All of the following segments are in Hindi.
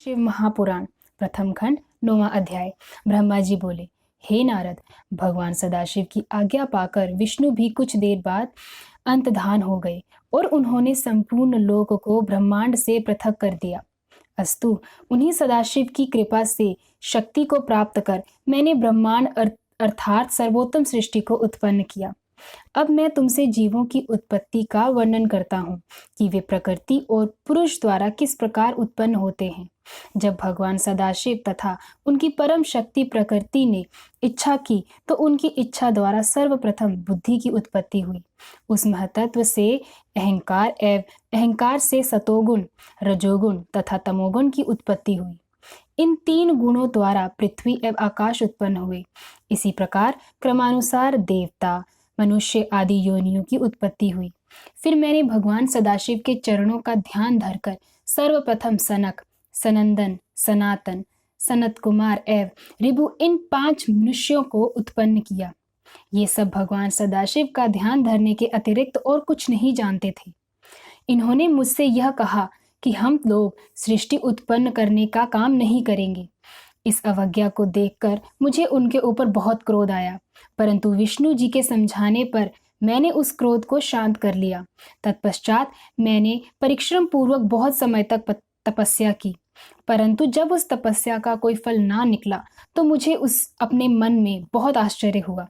शिव महापुराण प्रथम खंड 9वां अध्याय। ब्रह्मा जी बोले, हे नारद, भगवान सदाशिव की आज्ञा पाकर विष्णु भी कुछ देर बाद अंतधान हो गए और उन्होंने संपूर्ण लोक को ब्रह्मांड से पृथक कर दिया। अस्तु, उन्हीं सदाशिव की कृपा से शक्ति को प्राप्त कर मैंने ब्रह्मांड अर्थात सर्वोत्तम सृष्टि को उत्पन्न किया। अब मैं तुमसे जीवों की उत्पत्ति का वर्णन करता हूँ कि वे प्रकृति और पुरुष द्वारा किस प्रकार उत्पन्न होते हैं। जब भगवान सदाशिव तथा उनकी परम शक्ति प्रकृति ने इच्छा की तो उनकी इच्छा द्वारा सर्वप्रथम बुद्धि की उत्पत्ति हुई। उस महतत्व से अहंकार से सतोगुण, रजोगुण तथा तमोगुण की उत्पत्ति हुई। इन तीन गुणों द्वारा पृथ्वी एवं आकाश उत्पन्न हुए। इसी प्रकार क्रमानुसार देवता, मनुष्य आदि योनियों की उत्पत्ति हुई। फिर मैंने भगवान सदाशिव के चरणों का ध्यान धरकर सर्वप्रथम सनक, सनंदन, सनातन, सनत कुमार एवं रिभु इन 5 मनुष्यों को उत्पन्न किया। ये सब भगवान सदाशिव का ध्यान धरने के अतिरिक्त और कुछ नहीं जानते थे। इन्होंने मुझसे यह कहा कि हम लोग सृष्टि उत्पन्न करने का काम नहीं करेंगे। इस अवज्ञा को देखकर मुझे उनके ऊपर बहुत क्रोध आया, परंतु विष्णु जी के समझाने पर मैंने उस क्रोध को शांत कर लिया। तत्पश्चात मैंने परिश्रम पूर्वक बहुत समय तक तपस्या की, परंतु जब उस तपस्या का कोई फल ना निकला तो मुझे उस अपने मन में बहुत आश्चर्य हुआ।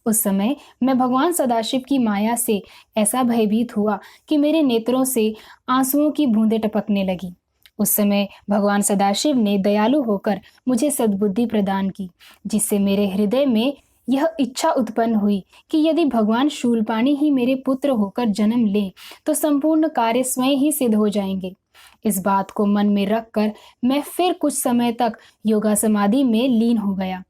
उस समय मैं भगवान सदाशिव की माया से ऐसा भयभीत हुआ कि मेरे नेत्रों से आंसुओं की बूंदें टपकने लगी। उस समय भगवान सदाशिव ने दयालु होकर मुझे सद्बुद्धि प्रदान की, जिससे मेरे हृदय में यह इच्छा उत्पन्न हुई कि यदि भगवान शूलपाणी ही मेरे पुत्र होकर जन्म लें तो संपूर्ण कार्य स्वयं ही सिद्ध हो जाएंगे। इस बात को मन में रखकर मैं फिर कुछ समय तक योगा समाधि में लीन हो गया।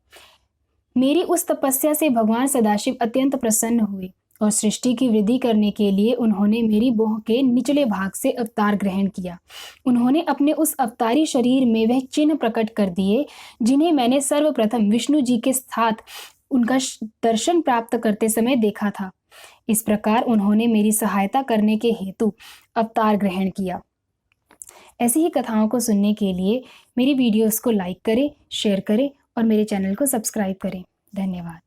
मेरी उस तपस्या से भगवान सदाशिव अत्यंत प्रसन्न हुए और सृष्टि की वृद्धि करने के लिए उन्होंने मेरी बोह के निचले भाग से अवतार ग्रहण किया। उन्होंने अपने उस अवतारी शरीर में वह चिन्ह प्रकट कर दिए जिन्हें मैंने सर्वप्रथम विष्णु जी के साथ उनका दर्शन प्राप्त करते समय देखा था। इस प्रकार उन्होंने मेरी सहायता करने के हेतु अवतार ग्रहण किया। ऐसी ही कथाओं को सुनने के लिए मेरी वीडियोस को लाइक करें, शेयर करें और मेरे चैनल को सब्सक्राइब करें। धन्यवाद।